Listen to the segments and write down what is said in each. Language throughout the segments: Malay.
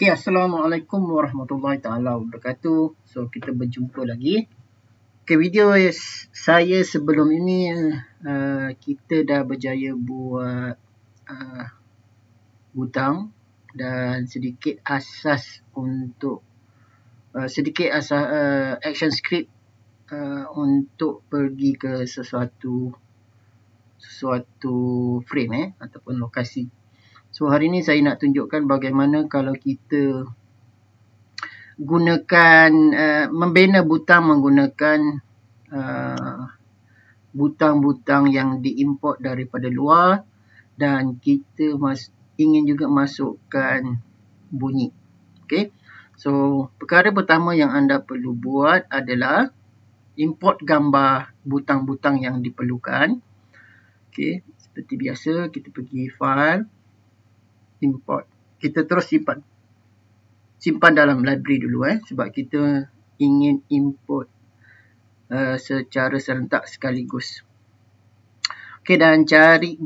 Okay, Assalamualaikum warahmatullahi taala wabarakatuh. So, kita berjumpa lagi. Okay, video saya sebelum ini kita dah berjaya buat hutang dan sedikit asas untuk action script untuk pergi ke sesuatu frame ataupun lokasi. So, hari ni saya nak tunjukkan bagaimana kalau kita gunakan membina butang menggunakan butang-butang yang diimport daripada luar, dan kita ingin juga masukkan bunyi. Okay. So, perkara pertama yang anda perlu buat adalah import gambar butang-butang yang diperlukan. Okay. Seperti biasa, kita pergi file, import. Kita terus simpan dalam library dulu sebab kita ingin import secara serentak sekaligus. Okey, dan cari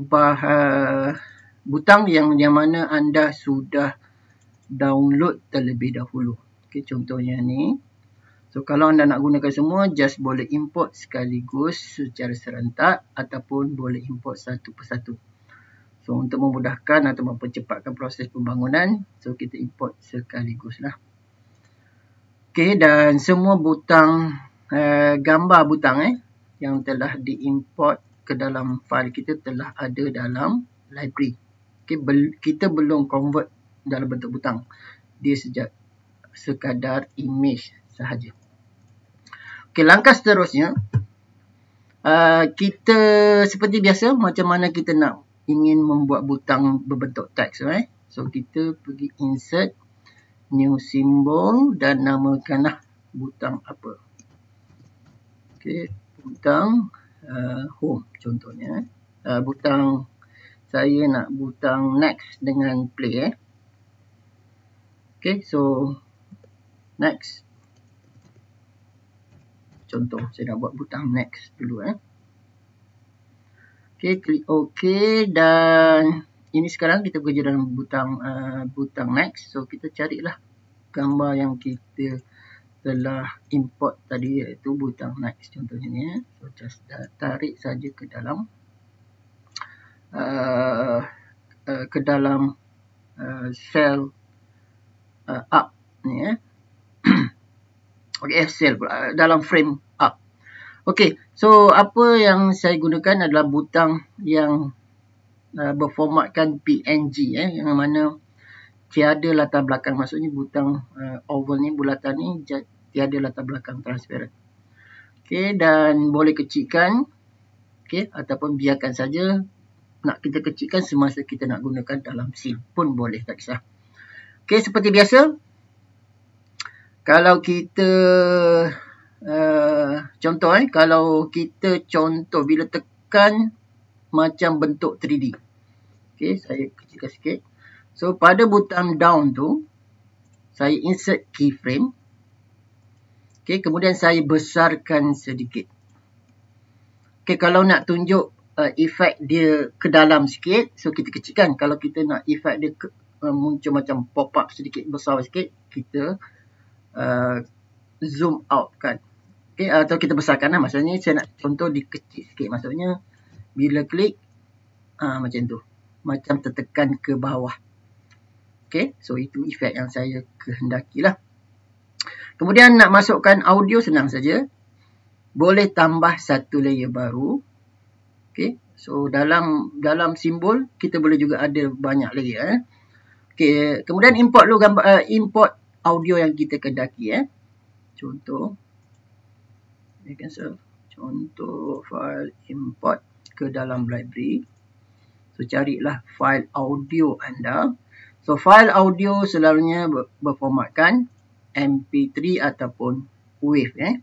butang yang mana anda sudah download terlebih dahulu. Okey, contohnya ni. So, kalau anda nak gunakan semua, just boleh import sekaligus secara serentak ataupun boleh import satu persatu. So, untuk memudahkan atau mempercepatkan proses pembangunan, so kita import sekaligus lah. Okey, dan semua butang, gambar butang yang telah diimport ke dalam file kita telah ada dalam library. Okey, kita belum convert dalam bentuk butang. Dia sekadar image sahaja. Okey, langkah seterusnya, kita seperti biasa, macam mana kita nak ingin membuat butang berbentuk teks. So, kita pergi insert, new symbol, dan namakanlah butang apa. Okay, butang home contohnya. Butang, saya nak butang next dengan play. Okay, so next. Contoh, saya nak buat butang next dulu. Okay, klik OK, dan ini sekarang kita bekerja dalam butang next. So, kita carilah gambar yang kita telah import tadi, iaitu butang next contohnya ni. So, just tarik saja ke dalam cell up ni. Okay, cell pula, dalam frame up. Okey, so apa yang saya gunakan adalah butang yang berformatkan PNG, yang mana tiada latar belakang. Maksudnya butang oval ni, bulatan ni tiada latar belakang transparent. Okey, dan boleh kecilkan, okey, ataupun biarkan saja. Nak kita kecilkan semasa kita nak gunakan dalam scene pun boleh, tak kisah. Okey, seperti biasa, kalau kita contoh, kalau kita contoh bila tekan macam bentuk 3D. Okey, saya kecilkan sikit. So, pada butang down tu, saya insert keyframe. Okey, kemudian saya besarkan sedikit. Okey, kalau nak tunjuk efek dia ke dalam sikit, so kita kecilkan. Kalau kita nak efek dia muncul macam pop up sedikit, besar sikit, kita zoom out kan. Okay, atau kita besarkan lah. Maksudnya saya nak contoh dikecil sikit. Maksudnya bila klik macam tu. Macam tertekan ke bawah. Okay, so itu efek yang saya kehendaki lah. Kemudian nak masukkan audio senang saja. Boleh tambah satu layer baru. Okay, so dalam simbol kita boleh juga ada banyak layer. Okay, kemudian import dulu import audio yang kita kehendaki. Contoh. Contoh file import ke dalam library. So, carilah file audio anda. So, file audio selalunya berformatkan MP3 ataupun WAV.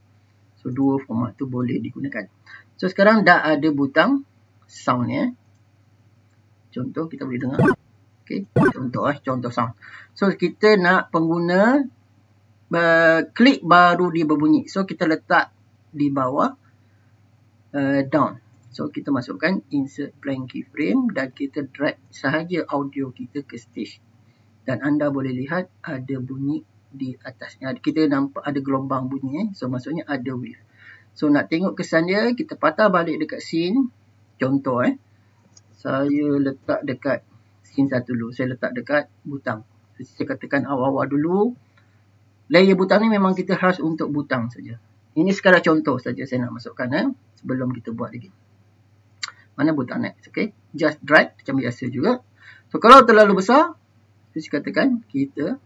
So, dua format tu boleh digunakan. So, sekarang dah ada butang sound Contoh, kita boleh dengar. Okay, contoh sound. So, kita nak pengguna klik baru dia berbunyi. So, kita letak di bawah down. So, kita masukkan insert blank keyframe dan kita drag sahaja audio kita ke stage. Dan anda boleh lihat ada bunyi di atasnya. Kita nampak ada gelombang bunyi. So maksudnya ada wave. So nak tengok kesan dia, kita patah balik dekat scene. Contoh saya letak dekat scene 1 dulu. Saya letak dekat butang. Saya katakan awal-awal dulu. Layer butang ni memang kita khas untuk butang saja. Ini sekadar contoh saja saya nak masukkan sebelum kita buat lagi. Mana butang next? Okay. Just drag macam biasa juga. So kalau terlalu besar, saya katakan kita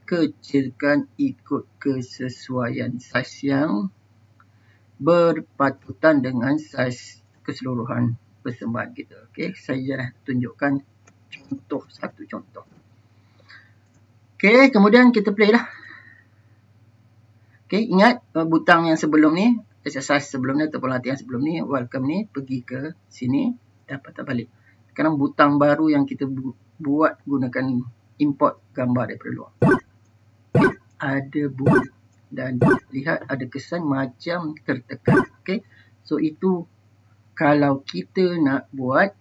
kecilkan ikut kesesuaian saiz yang berpatutan dengan saiz keseluruhan persembahan kita. Okay, saya tunjukkan satu contoh. Okay, kemudian kita play lah. Okay, ingat butang yang sebelum ni, exercise sebelum ni ataupun latihan sebelum ni, welcome ni, pergi ke sini, dah patah balik. Sekarang butang baru yang kita buat gunakan import gambar daripada luar. Okay, ada bunyi dan lihat ada kesan macam tertekan. Okay, so itu kalau kita nak buat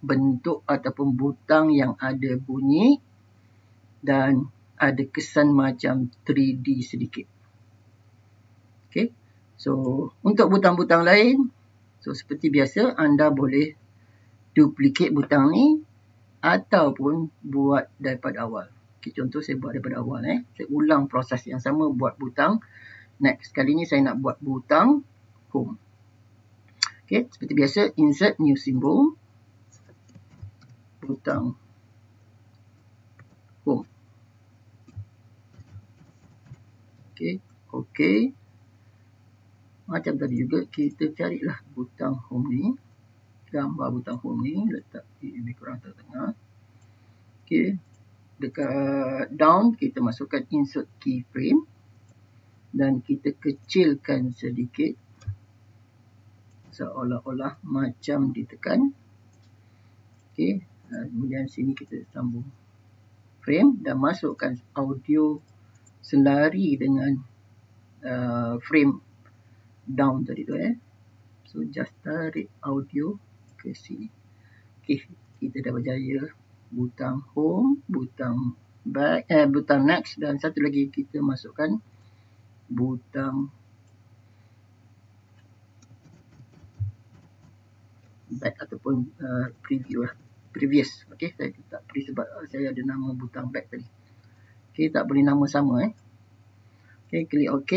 bentuk ataupun butang yang ada bunyi dan ada kesan macam 3D sedikit. Okay, so untuk butang-butang lain, so seperti biasa anda boleh duplicate butang ni ataupun buat daripada awal. Okay, contoh saya buat daripada awal. Saya ulang proses yang sama buat butang. Next, kali ni saya nak buat butang home. Okay, seperti biasa, insert new symbol. Butang home. Okay, okay. Macam tadi juga, kita carilah butang home ni. Gambar butang home ni, letak di lebih kurang tengah. Okay, dekat down, kita masukkan insert keyframe. Dan kita kecilkan sedikit. Seolah-olah macam ditekan. Okay, kemudian sini kita sambung frame dan masukkan audio selari dengan frame down tadi tu So just tarik audio ke sini. Okay, kita dah berjaya butang home, butang back, butang next dan satu lagi kita masukkan butang back ataupun preview lah. Previous. Okay, saya tak pre sebab saya ada nama butang back tadi. Okay, tak boleh nama sama Okay, klik OK.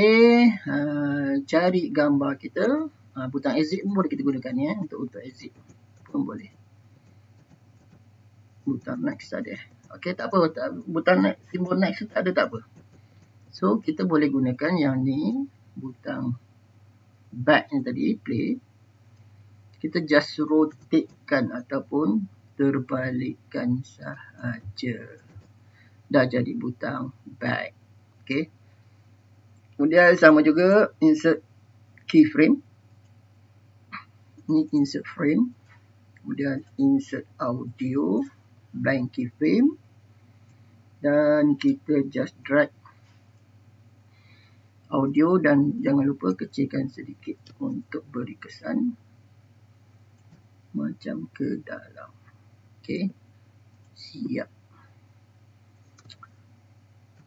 Cari gambar kita. Butang exit pun boleh kita gunakan ni untuk exit pun boleh. Butang next ada. Okay, tak apa. Butang next, simbol next tak ada, tak apa. So, kita boleh gunakan yang ni. Butang back yang tadi, play. Kita just rotatekan ataupun terbalikkan sahaja. Dah jadi butang back. Okay. Kemudian sama juga insert keyframe. Ini insert frame. Kemudian insert audio. Blank keyframe. Dan kita just drag audio dan jangan lupa kecilkan sedikit untuk beri kesan macam ke dalam. Okay. Siap.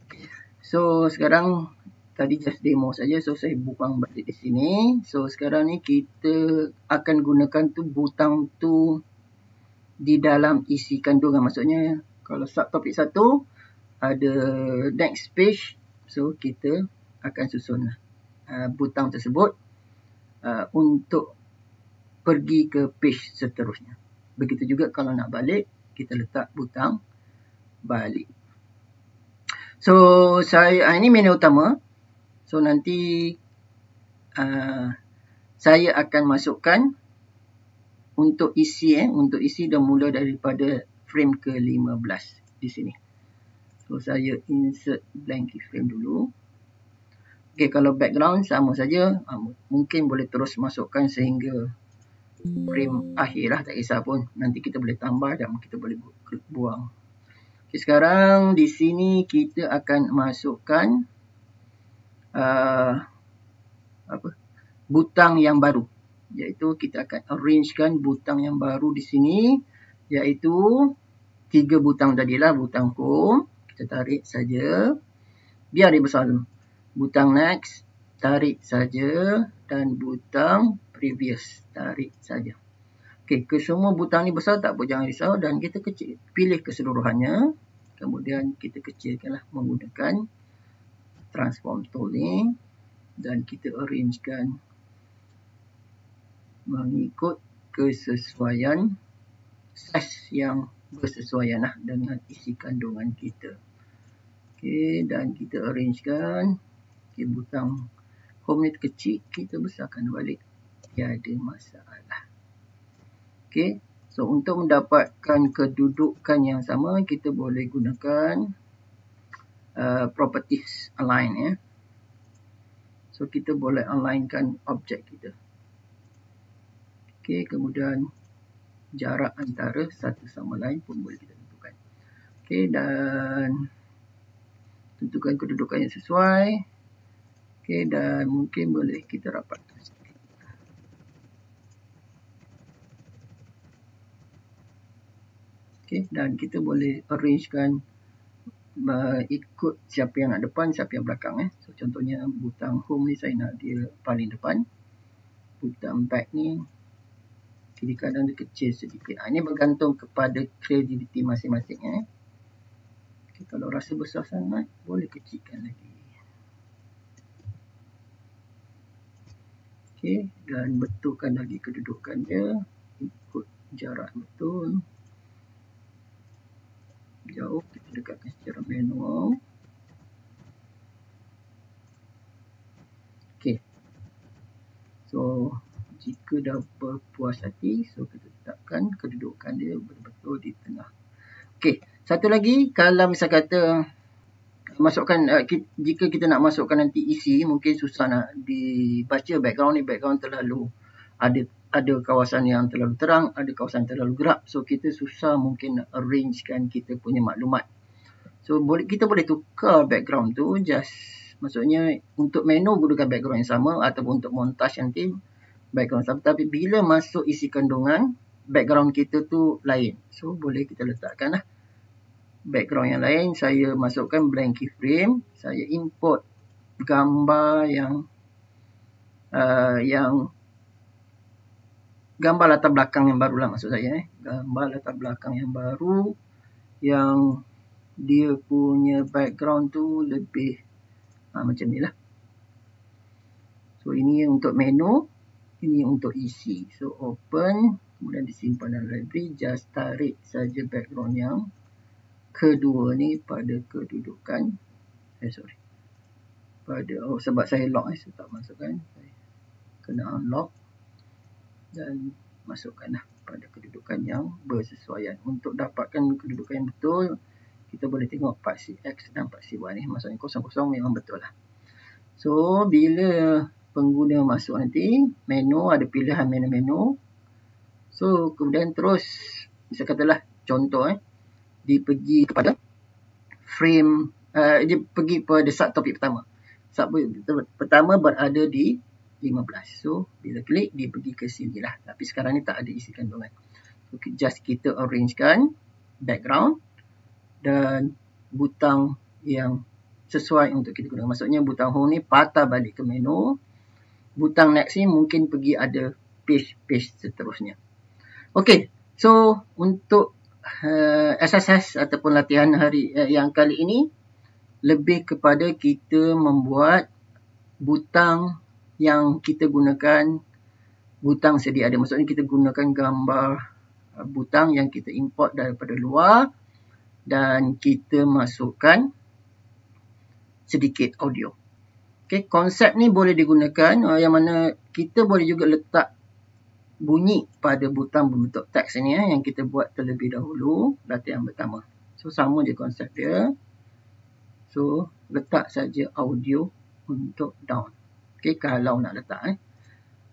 Okay. So sekarang tadi just demo saja. So saya buang balik di sini. So sekarang ni kita akan gunakan tu butang tu di dalam isi kandungan. Maksudnya kalau subtopik 1 ada next page. So kita akan susun butang tersebut untuk pergi ke page seterusnya. Begitu juga kalau nak balik, kita letak butang balik. So ini menu utama. So nanti saya akan masukkan untuk isi dah mula daripada frame ke-15 di sini. So saya insert blank keyframe dulu. Okay, kalau background sama saja, mungkin boleh terus masukkan sehingga frame akhir lah, tak kisah pun. Nanti kita boleh tambah dan kita boleh buang. Okay, sekarang di sini kita akan masukkan butang yang baru, iaitu kita akan arrangekan butang yang baru di sini, iaitu 3 butang tadilah, butang home, kita tarik saja. Biar dia besar dulu. Butang next, tarik saja. Dan butang previous, tarik saja. Okey, kesemua butang ni besar tak apa, jangan risau. Dan kita kecil, pilih keseluruhannya. Kemudian kita kecilkanlah menggunakan transform tool ni. Dan kita arrangekan mengikut kesesuaian size yang bersesuaian lah dengan isi kandungan kita. Okey, dan kita arrangekan. Okey, butang home ni kecil, kita besarkan balik. Tiada masalah. Okey, so untuk mendapatkan kedudukan yang sama, kita boleh gunakan properties align ya. So kita boleh alignkan objek kita. Okey, kemudian jarak antara satu sama lain pun boleh kita tentukan. Okey, dan tentukan kedudukan yang sesuai. Okey, dan mungkin boleh kita rapatkan sedikit. Okey, dan kita boleh arrangekan ikut siapa yang nak depan, siapa yang belakang. So contohnya butang home ni saya nak dia paling depan. Butang back ni kiri kanan dia kecil sedikit. Ini bergantung kepada kreativiti masing-masing. Okay, kalau rasa besar sangat, boleh kecilkan lagi. Okay, dan betulkan lagi kedudukan dia. Ikut jarak betul. Jauh, kita dekatkan secara manual. Okay. So, jika dah berpuas hati, so kita letakkan kedudukan dia betul-betul di tengah. Okey, satu lagi, kalau misal kata masukkan jika kita nak masukkan nanti isi, mungkin susah nak dibaca background ni, background terlalu ada kawasan yang terlalu terang, ada kawasan terlalu gelap. So kita susah mungkin nak arrangekan kita punya maklumat. So kita boleh tukar background tu, just maksudnya untuk menu gunakan background yang sama ataupun untuk montage nanti background sama, tapi bila masuk isi kandungan background kita tu lain. So boleh kita letakkan lah background yang lain. Saya masukkan blank keyframe, saya import gambar yang gambar latar belakang yang baru lah maksud saya. Gambar latar belakang yang baru yang dia punya background tu lebih macam ni lah. So ini untuk menu, ini untuk isi. So open, kemudian disimpan dalam library. Just tarik saja background yang kedua ni pada kedudukan. Sebab saya lock, saya tak masukkan. Saya kena unlock dan masukkanlah pada kedudukan yang bersesuaian. Untuk dapatkan kedudukan yang betul, kita boleh tengok part X dan part Y ni. Maksudnya kosong-kosong memang betul lah. So bila pengguna masuk nanti, menu ada pilihan menu-menu. So kemudian terus, misal katalah contoh dia pergi kepada frame, dia pergi pada subtopik pertama. Subtopik pertama berada di 15. So bila klik dia pergi ke sini lah. Tapi sekarang ni tak ada isi kandungan. So just kita arrangekan background dan butang yang sesuai untuk kita guna. Maksudnya butang home ni patah balik ke menu. Butang next ni mungkin pergi ada page seterusnya. Okey, so untuk SSS ataupun latihan hari yang kali ini lebih kepada kita membuat butang yang kita gunakan butang sedia ada. Maksudnya kita gunakan gambar butang yang kita import daripada luar dan kita masukkan sedikit audio. Okay, konsep ni boleh digunakan yang mana kita boleh juga letak bunyi pada butang berbentuk teks ni yang kita buat terlebih dahulu latihan pertama. So sama je konsep dia. So letak saja audio untuk down. Okay, kalau nak letak.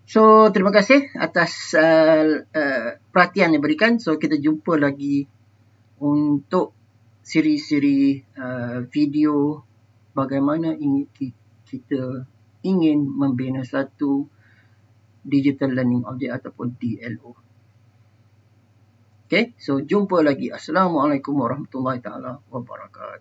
So terima kasih atas perhatian yang diberikan. So kita jumpa lagi untuk siri-siri video bagaimana kita ingin membina satu digital learning object ataupun DLO. Okay, so jumpa lagi. Assalamualaikum warahmatullahi taala wabarakatuh.